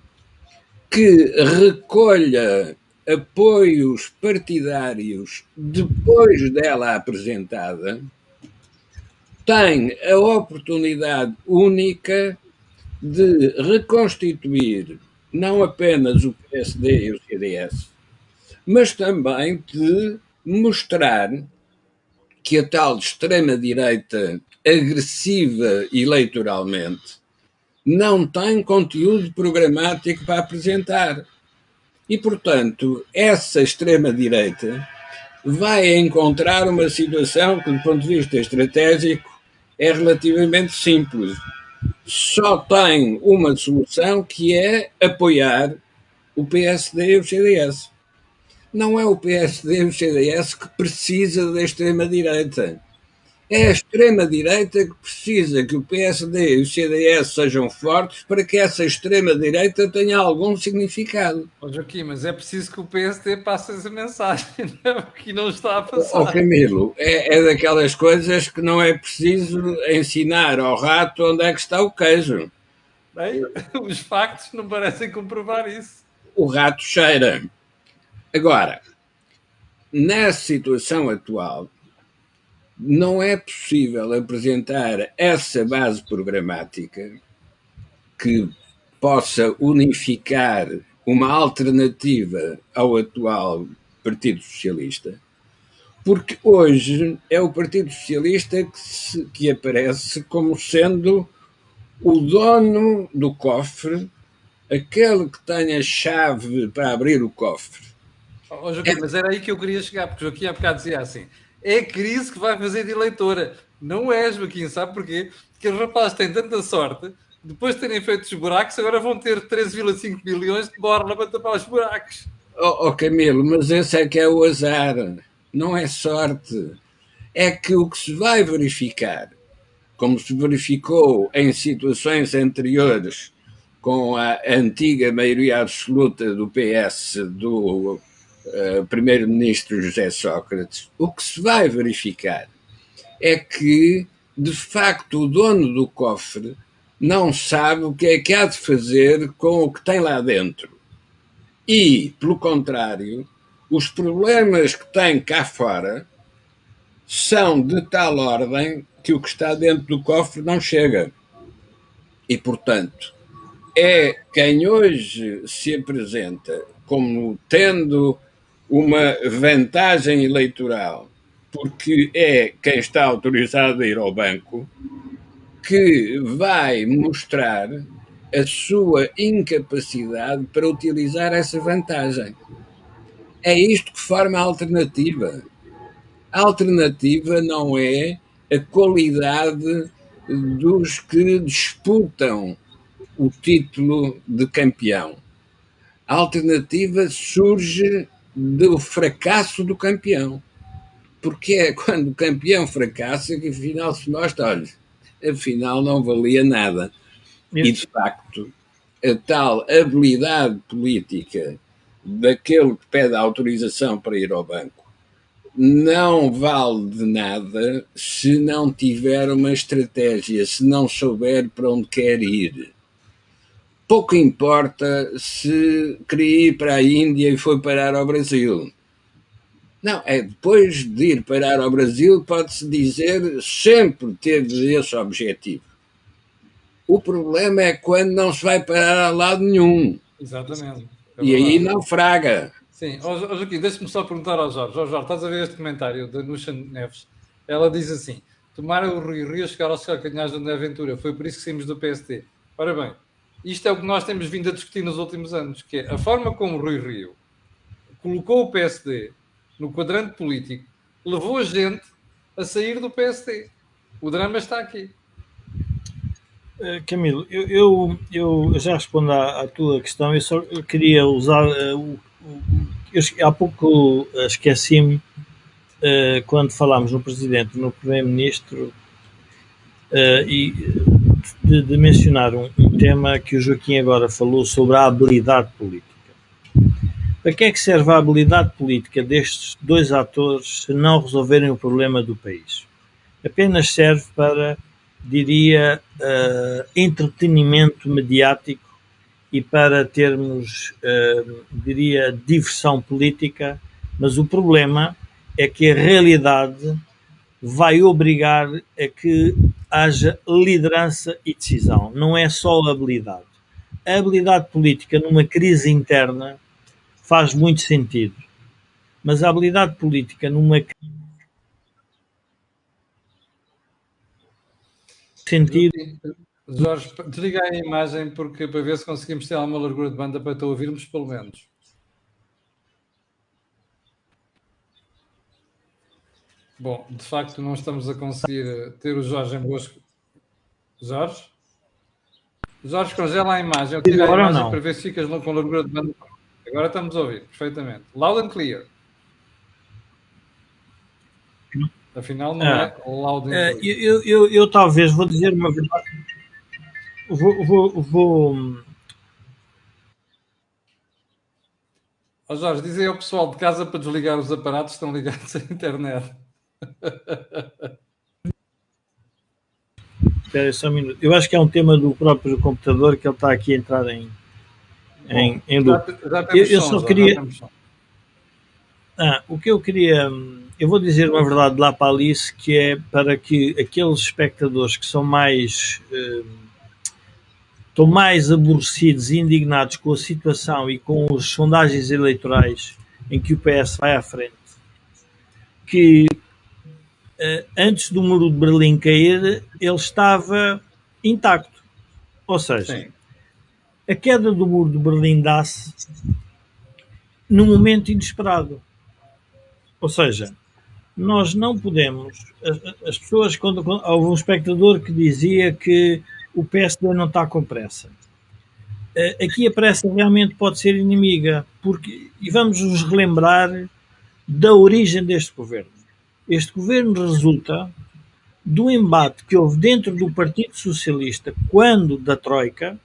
que recolha apoios partidários depois dela apresentada, tem a oportunidade única de reconstituir não apenas o PSD e o CDS, mas também de mostrar que a tal extrema-direita agressiva eleitoralmente não tem conteúdo programático para apresentar. E, portanto, essa extrema-direita vai encontrar uma situação que, do ponto de vista estratégico, é relativamente simples. Só tem uma solução, que é apoiar o PSD e o CDS. Não é o PSD e o CDS que precisa da extrema-direita. É a extrema-direita que precisa que o PSD e o CDS sejam fortes para que essa extrema-direita tenha algum significado.
Joaquim, mas é preciso que o PSD passe essa mensagem, que não está a passar.
Camilo, é daquelas coisas que não é preciso ensinar ao rato onde é que está o queijo.
Bem, os factos não parecem comprovar isso.
O rato cheira. Agora, na situação atual, não é possível apresentar essa base programática que possa unificar uma alternativa ao atual Partido Socialista, porque hoje é o Partido Socialista que aparece como sendo o dono do cofre, aquele que tem a chave para abrir o cofre.
Joaquim, mas era aí que eu queria chegar, porque o Joaquim há bocado dizia assim: é a crise que vai fazer de eleitora. Não é, Joaquim, sabe porquê? Porque os rapazes têm tanta sorte, depois de terem feito os buracos, agora vão ter 13,5 milhões de borla para tapar os buracos.
Camilo, mas esse é que é o azar, não é sorte. É que o que se vai verificar, como se verificou em situações anteriores com a antiga maioria absoluta do PS, primeiro-ministro José Sócrates, o que se vai verificar é que, de facto, o dono do cofre não sabe o que é que há de fazer com o que tem lá dentro. E, pelo contrário, os problemas que tem cá fora são de tal ordem que o que está dentro do cofre não chega. E, portanto, é quem hoje se apresenta como tendo uma vantagem eleitoral, porque é quem está autorizado a ir ao banco, que vai mostrar a sua incapacidade para utilizar essa vantagem. É isto que forma a alternativa. A alternativa não é a qualidade dos que disputam o título de campeão. A alternativa surge do fracasso do campeão. Porque é quando o campeão fracassa que afinal se mostra, olha, afinal não valia nada. E, de facto, a tal habilidade política daquele que pede a autorização para ir ao banco não vale de nada se não tiver uma estratégia, se não souber para onde quer ir. Pouco importa se queria ir para a Índia e foi parar ao Brasil. Não, é depois de ir parar ao Brasil, pode-se dizer, sempre teve esse objetivo. O problema é quando não se vai parar a lado nenhum.
Exatamente.
E aí naufraga.
Sim. Joaquim, deixa-me só perguntar ao Jorge. Jorge, estás a ver este comentário da Nuxa Neves? Ela diz assim: tomara o Rui Rio chegar aos calcanhares da André Ventura. Foi por isso que saímos do PSD. Ora bem, isto é o que nós temos vindo a discutir nos últimos anos, que é a forma como o Rui Rio colocou o PSD no quadrante político, levou a gente a sair do PSD. O drama está aqui.
Camilo, eu já respondo à tua questão. Eu só queria usar há pouco esqueci-me, quando falámos no Presidente, no Primeiro-Ministro, e de mencionar um tema que o Joaquim agora falou sobre a habilidade política. Para que é que serve a habilidade política destes dois atores se não resolverem o problema do país? Apenas serve para, diria, entretenimento mediático e para termos, diria, diversão política, mas o problema é que a realidade vai obrigar a que haja liderança e decisão, não é só habilidade. A habilidade política numa crise interna faz muito sentido, mas a habilidade política numa sentido.
Jorge, desliga a imagem porque para ver se conseguimos ter alguma largura de banda para te ouvirmos, pelo menos. Bom, de facto não estamos a conseguir ter o Jorge em boas... Jorge? Jorge, congela a imagem. Eu tiro a imagem para ver se ficas com largura de banda. Agora estamos a ouvir, perfeitamente. Loud and clear. Afinal não é loud and clear.
Eu talvez vou dizer uma verdade. Vou...
Jorge, diz aí ao pessoal de casa para desligar os aparatos que estão ligados à internet.
Espera só um minuto. Eu acho que é um tema do próprio computador que ele está aqui a entrar em loop. Eu só queria... o que eu queria... Eu vou dizer uma verdade lá para a Alice, que é para que aqueles espectadores que são mais... estão mais aborrecidos e indignados com a situação e com as sondagens eleitorais em que o PS vai à frente, que antes do muro de Berlim cair, ele estava intacto. Ou seja, sim, a queda do muro de Berlim dá-se num momento inesperado. Ou seja, nós não podemos... As pessoas, quando houve um espectador que dizia que o PSD não está com pressa. Aqui a pressa realmente pode ser inimiga, porque, e vamos nos relembrar da origem deste governo. Este governo resulta do embate que houve dentro do Partido Socialista, quando da Troika,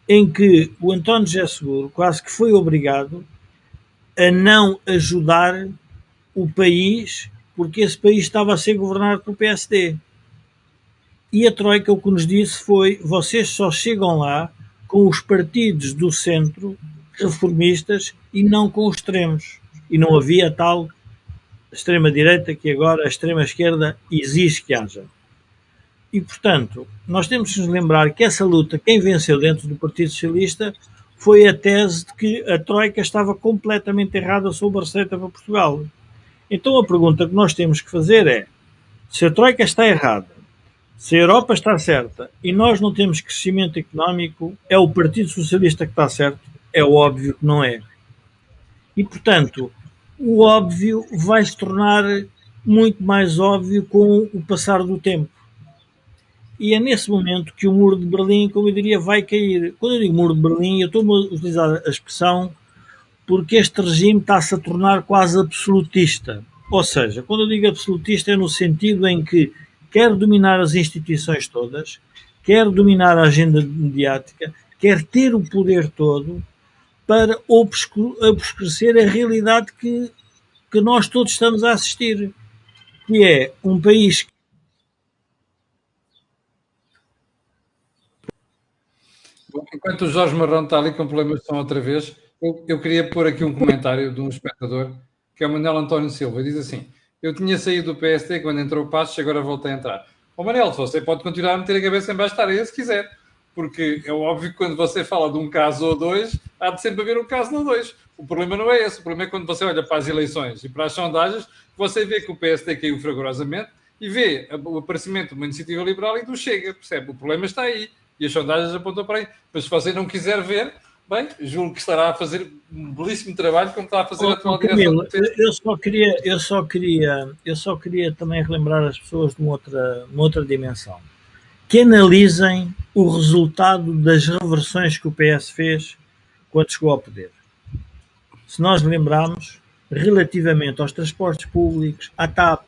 em que o António José Seguro quase que foi obrigado a não ajudar o país, porque esse país estava a ser governado pelo PSD. E a Troika o que nos disse foi: vocês só chegam lá com os partidos do centro reformistas e não com os extremos. E não havia tal extrema-direita que agora a extrema-esquerda exige que haja. E, portanto, nós temos que nos lembrar que essa luta, quem venceu dentro do Partido Socialista, foi a tese de que a Troika estava completamente errada sobre a receita para Portugal. Então a pergunta que nós temos que fazer é: se a Troika está errada, se a Europa está certa e nós não temos crescimento económico, é o Partido Socialista que está certo? É óbvio que não é. E, portanto, o óbvio vai se tornar muito mais óbvio com o passar do tempo. E é nesse momento que o muro de Berlim, como eu diria, vai cair. Quando eu digo muro de Berlim, eu estou a utilizar a expressão porque este regime está-se a tornar quase absolutista. Ou seja, quando eu digo absolutista é no sentido em que quer dominar as instituições todas, quer dominar a agenda mediática, quer ter o poder todo para obscurecer a realidade que nós todos estamos a assistir, que é um país.
Bom, enquanto o Jorge Marrão está ali com problemas de som outra vez, eu queria pôr aqui um comentário de um espectador, que é o Manuel António Silva, e diz assim: eu tinha saído do PSD quando entrou o Passos e agora voltei a entrar. Ó Manel, você pode continuar a meter a cabeça embaixo da areia se quiser, porque é óbvio que quando você fala de um caso ou dois, há de sempre haver um caso ou dois. O problema não é esse, o problema é quando você olha para as eleições e para as sondagens, você vê que o PSD caiu fragorosamente e vê o aparecimento de uma iniciativa liberal e do Chega, percebe? O problema está aí. E as sondagens apontam para aí. Mas se você não quiser ver, bem, julgo que estará a fazer um belíssimo trabalho como está a fazer a atual direção do PSD.
Eu só queria também relembrar as pessoas de uma outra dimensão. Que analisem o resultado das reversões que o PS fez quando chegou ao poder. Se nós lembrarmos, relativamente aos transportes públicos, à TAP,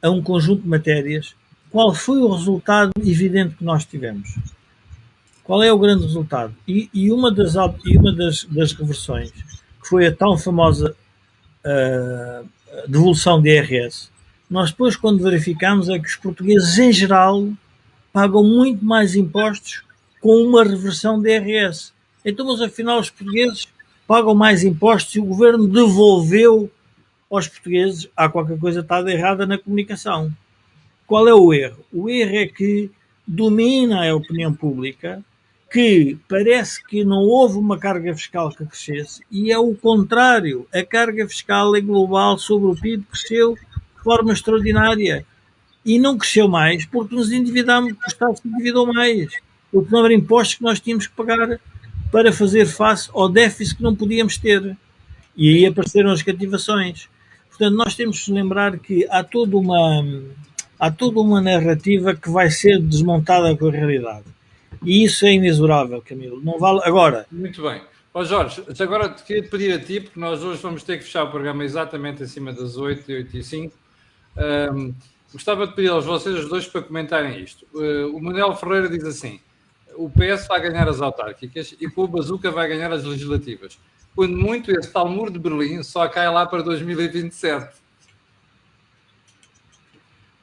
a um conjunto de matérias, qual foi o resultado evidente que nós tivemos? Qual é o grande resultado? E uma das reversões, que foi a tão famosa devolução de IRS, nós depois, quando verificamos, é que os portugueses, em geral, pagam muito mais impostos com uma reversão de IRS. Então, mas afinal, os portugueses pagam mais impostos e o governo devolveu aos portugueses. Há qualquer coisa está errada na comunicação. Qual é o erro? O erro é que domina a opinião pública que parece que não houve uma carga fiscal que crescesse e é o contrário. A carga fiscal global sobre o PIB cresceu de forma extraordinária e não cresceu mais porque nos endividamos, o Estado se endividou mais, porque não eram impostos que nós tínhamos que pagar para fazer face ao déficit que não podíamos ter. E aí apareceram as cativações. Portanto, nós temos que lembrar que há toda uma narrativa que vai ser desmontada com a realidade. E isso é inexorável, Camilo. Não vale. Agora.
Muito bem. Ó Jorge, agora queria te pedir a ti, porque nós hoje vamos ter que fechar o programa exatamente acima das 8 e 8 e 5. Gostava de pedir aos vocês os dois para comentarem isto. O Manuel Ferreira diz assim: o PS vai ganhar as autárquicas e com o Bazuca vai ganhar as legislativas. Quando muito, esse tal muro de Berlim só cai lá para 2027.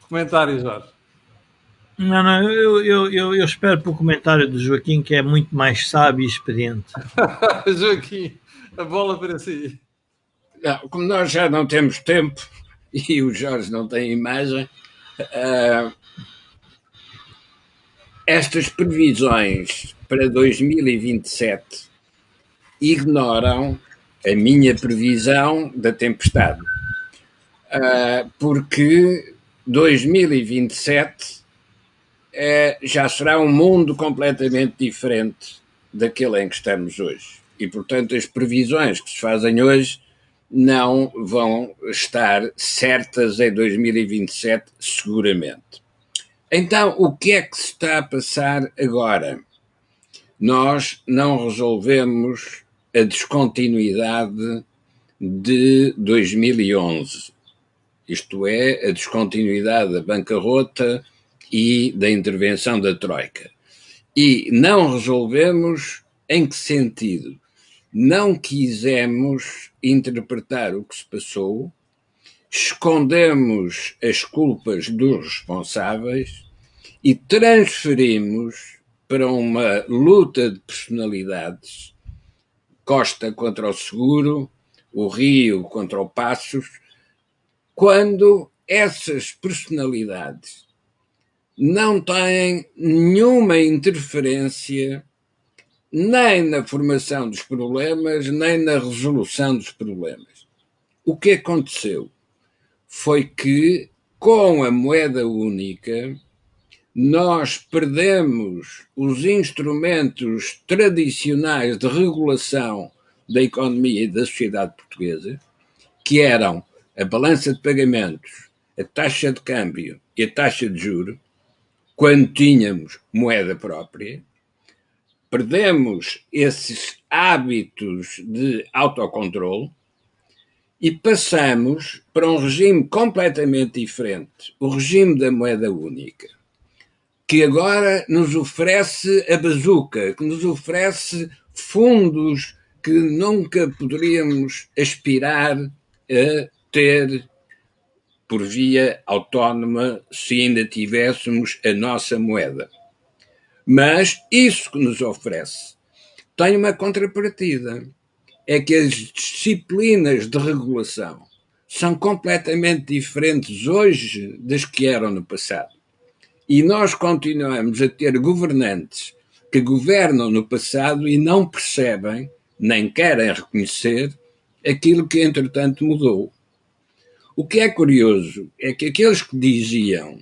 Comentário, Jorge.
Não, eu espero pelo comentário do Joaquim, que é muito mais sábio e experiente.
Joaquim, a bola para si.
Não, como nós já não temos tempo e o Jorge não tem imagem, estas previsões para 2027 ignoram a minha previsão da tempestade, porque 2027 já será um mundo completamente diferente daquele em que estamos hoje. E, portanto, as previsões que se fazem hoje não vão estar certas em 2027, seguramente. Então, o que é que se está a passar agora? Nós não resolvemos a descontinuidade de 2011, isto é, a descontinuidade da bancarrota e da intervenção da Troika. E não resolvemos em que sentido? Não quisemos interpretar o que se passou, escondemos as culpas dos responsáveis e transferimos para uma luta de personalidades, Costa contra o Seguro, o Rio contra o Passos, quando essas personalidades não têm nenhuma interferência nem na formação dos problemas, nem na resolução dos problemas. O que aconteceu foi que, com a moeda única, nós perdemos os instrumentos tradicionais de regulação da economia e da sociedade portuguesa, que eram a balança de pagamentos, a taxa de câmbio e a taxa de juros, quando tínhamos moeda própria. Perdemos esses hábitos de autocontrole e passamos para um regime completamente diferente, o regime da moeda única, que agora nos oferece a bazuca, que nos oferece fundos que nunca poderíamos aspirar a ter por via autónoma se ainda tivéssemos a nossa moeda. Mas isso que nos oferece tem uma contrapartida. É que as disciplinas de regulação são completamente diferentes hoje das que eram no passado. E nós continuamos a ter governantes que governam no passado e não percebem, nem querem reconhecer, aquilo que entretanto mudou. O que é curioso é que aqueles que diziam,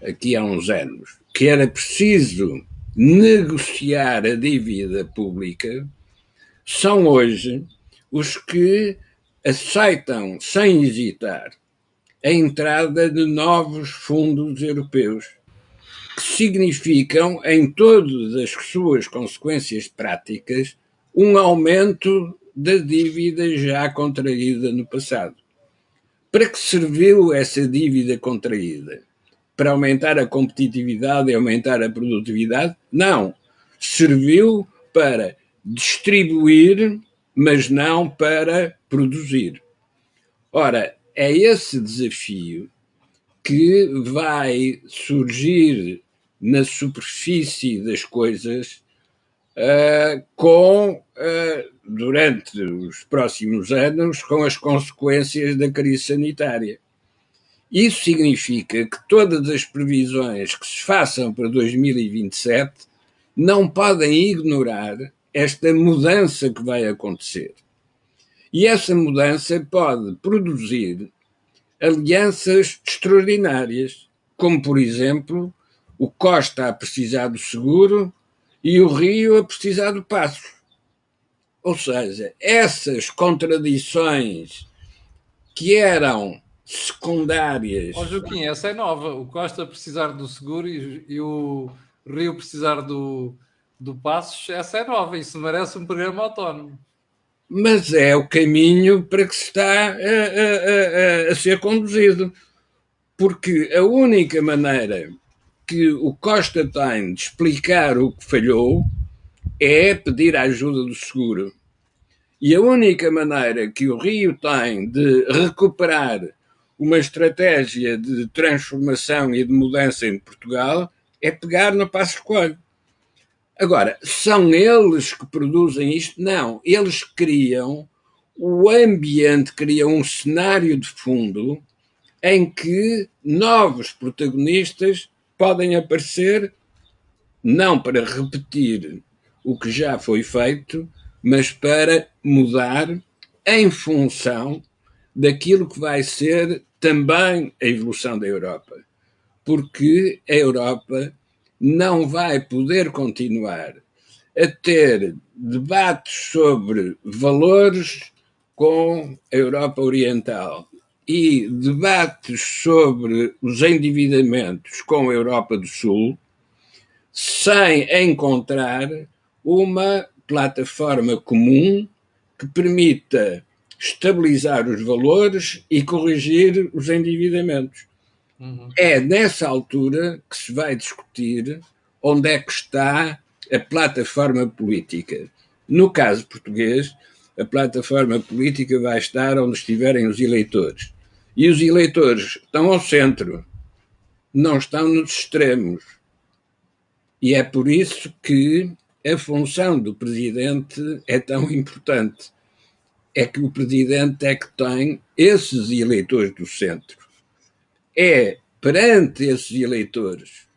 aqui há uns anos, que era preciso negociar a dívida pública, são hoje os que aceitam, sem hesitar, a entrada de novos fundos europeus, que significam, em todas as suas consequências práticas, um aumento da dívida já contraída no passado. Para que serviu essa dívida contraída? Para aumentar a competitividade e aumentar a produtividade? Não. Serviu para distribuir, mas não para produzir. Ora, é esse desafio que vai surgir na superfície das coisas durante os próximos anos, com as consequências da crise sanitária. Isso significa que todas as previsões que se façam para 2027 não podem ignorar esta mudança que vai acontecer. E essa mudança pode produzir alianças extraordinárias, como, por exemplo, o Costa a precisar do Seguro e o Rio a precisar do Passos. Ou seja, essas contradições que eram secundárias...
Joaquim, essa é nova. O Costa precisar do Seguro e o Rio precisar do Passos, essa é nova. Isso merece um programa autónomo.
Mas é o caminho para que se está a ser conduzido. Porque a única maneira que o Costa tem de explicar o que falhou é pedir a ajuda do Seguro. E a única maneira que o Rio tem de recuperar uma estratégia de transformação e de mudança em Portugal é pegar no Passos Coelho. Agora, são eles que produzem isto? Não. Eles criam o ambiente, criam um cenário de fundo em que novos protagonistas podem aparecer, não para repetir o que já foi feito, mas para mudar em função daquilo que vai ser também a evolução da Europa. Porque a Europa não vai poder continuar a ter debates sobre valores com a Europa Oriental e debates sobre os endividamentos com a Europa do Sul sem encontrar uma plataforma comum que permita estabilizar os valores e corrigir os endividamentos. É nessa altura que se vai discutir onde é que está a plataforma política. No caso português, a plataforma política vai estar onde estiverem os eleitores. E os eleitores estão ao centro, não estão nos extremos. E é por isso que a função do presidente é tão importante. É que o presidente é que tem esses eleitores do centro. É perante esses eleitores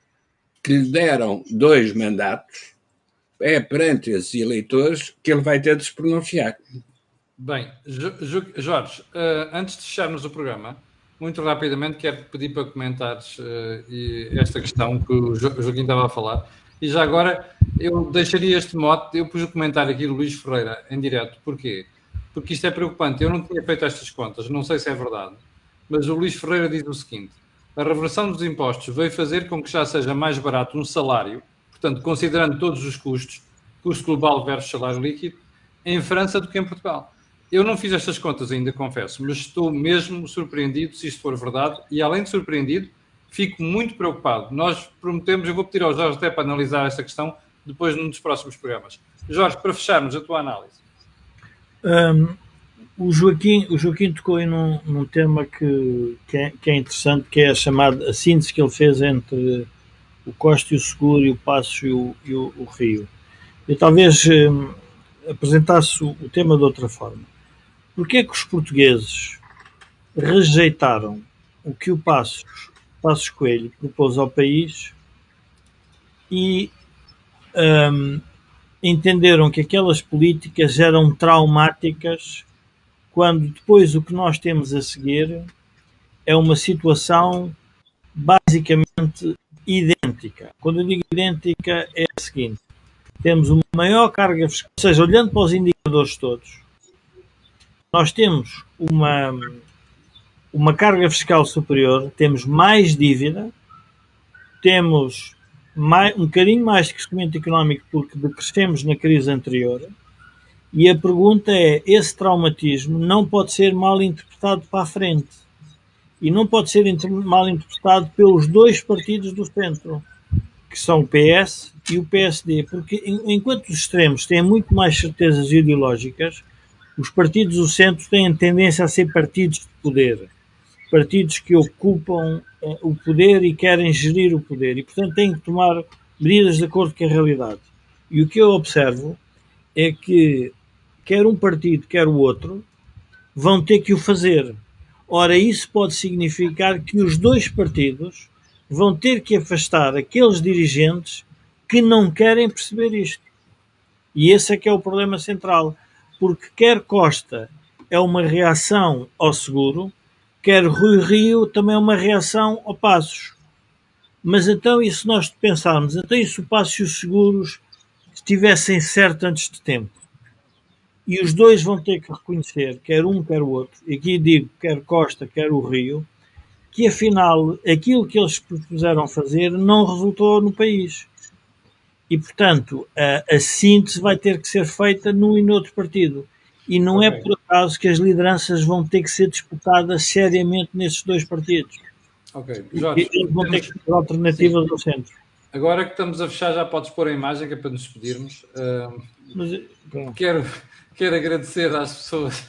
que lhe deram 2 mandatos, é perante esses eleitores que ele vai ter de se pronunciar.
Bem, Jorge, antes de fecharmos o programa, muito rapidamente quero pedir para comentares esta questão que o Joaquim estava a falar. E já agora eu deixaria este mote, eu pus o comentário aqui do Luís Ferreira em direto. Porquê? Porque isto é preocupante. Eu não tinha feito estas contas, não sei se é verdade, mas o Luís Ferreira diz o seguinte: a reversão dos impostos veio fazer com que já seja mais barato um salário, portanto, considerando todos os custos, custo global versus salário líquido, em França do que em Portugal. Eu não fiz estas contas ainda, confesso, mas estou mesmo surpreendido se isto for verdade e, além de surpreendido, fico muito preocupado. Nós prometemos, eu vou pedir ao Jorge até para analisar esta questão depois num dos próximos programas. Jorge, para fecharmos a tua análise.
O Joaquim tocou aí num tema que é interessante, que é a síntese que ele fez entre o Costa e o Seguro, e o Passos e o Rio. Eu talvez apresentasse o tema de outra forma. Porquê é que os portugueses rejeitaram o que o Passos Coelho propôs ao país e entenderam que aquelas políticas eram traumáticas, quando depois o que nós temos a seguir é uma situação basicamente idêntica. Quando eu digo idêntica, é a seguinte: temos uma maior carga fiscal, ou seja, olhando para os indicadores todos, nós temos uma carga fiscal superior, temos mais dívida, temos um bocadinho mais de crescimento económico porque decrescemos na crise anterior, e a pergunta é: esse traumatismo não pode ser mal interpretado para a frente, e não pode ser mal interpretado pelos 2 partidos do centro, que são o PS e o PSD, porque enquanto os extremos têm muito mais certezas ideológicas, os partidos do centro têm tendência a ser partidos de poder, partidos que ocupam o poder e querem gerir o poder, e portanto têm que tomar medidas de acordo com a realidade. E o que eu observo é que quer um partido, quer o outro, vão ter que o fazer. Ora, isso pode significar que os 2 partidos vão ter que afastar aqueles dirigentes que não querem perceber isto. E esse é que é o problema central. Porque quer Costa é uma reação ao Seguro, quer Rui Rio também é uma reação ao Passos. Mas então, e se nós pensarmos, então e se o Passos e os Seguros estivessem certo antes de tempo? E os 2 vão ter que reconhecer, quer um, quer o outro, e aqui digo, quer Costa, quer o Rio, que afinal aquilo que eles propuseram fazer não resultou no país. E, portanto, a síntese vai ter que ser feita num e noutro partido. E não é por acaso que as lideranças vão ter que ser disputadas seriamente nesses 2 partidos.
Ok, Jorge,
eles vão ter que ter alternativas ao centro.
Agora que estamos a fechar, já podes pôr a imagem, que é para nos despedirmos. Quero agradecer às pessoas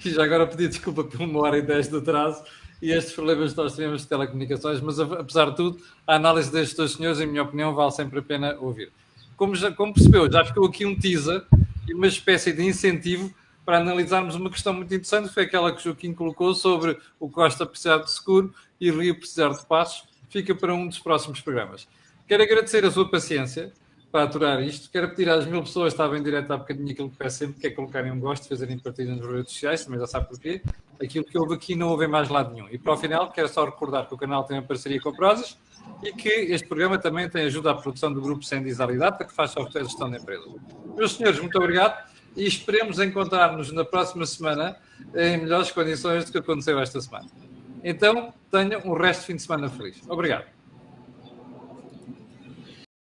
e já agora pedir desculpa por 1h10 de atraso e estes problemas que nós tivemos de telecomunicações, mas apesar de tudo, a análise destes 2 senhores, em minha opinião, vale sempre a pena ouvir. Como percebeu, já ficou aqui um teaser e uma espécie de incentivo para analisarmos uma questão muito interessante, que foi aquela que o Joaquim colocou sobre o Costa precisar de Seguro e o Rio precisar de Passos. Fica para um dos próximos programas. Quero agradecer a sua paciência para aturar isto. Quero pedir às 1000 pessoas que estavam em direto há bocadinho aquilo que peço sempre, que é colocarem um gosto, fazerem partilha nas redes sociais, também já sabe porquê. Aquilo que houve aqui não houve em mais lado nenhum. E para o final, quero só recordar que o canal tem uma parceria com a Prozis e que este programa também tem ajuda à produção do grupo Sendis Alidata, que faz software de gestão de empresas. Meus senhores, muito obrigado e esperemos encontrar-nos na próxima semana em melhores condições do que aconteceu esta semana. Então, tenham um resto de fim de semana feliz. Obrigado.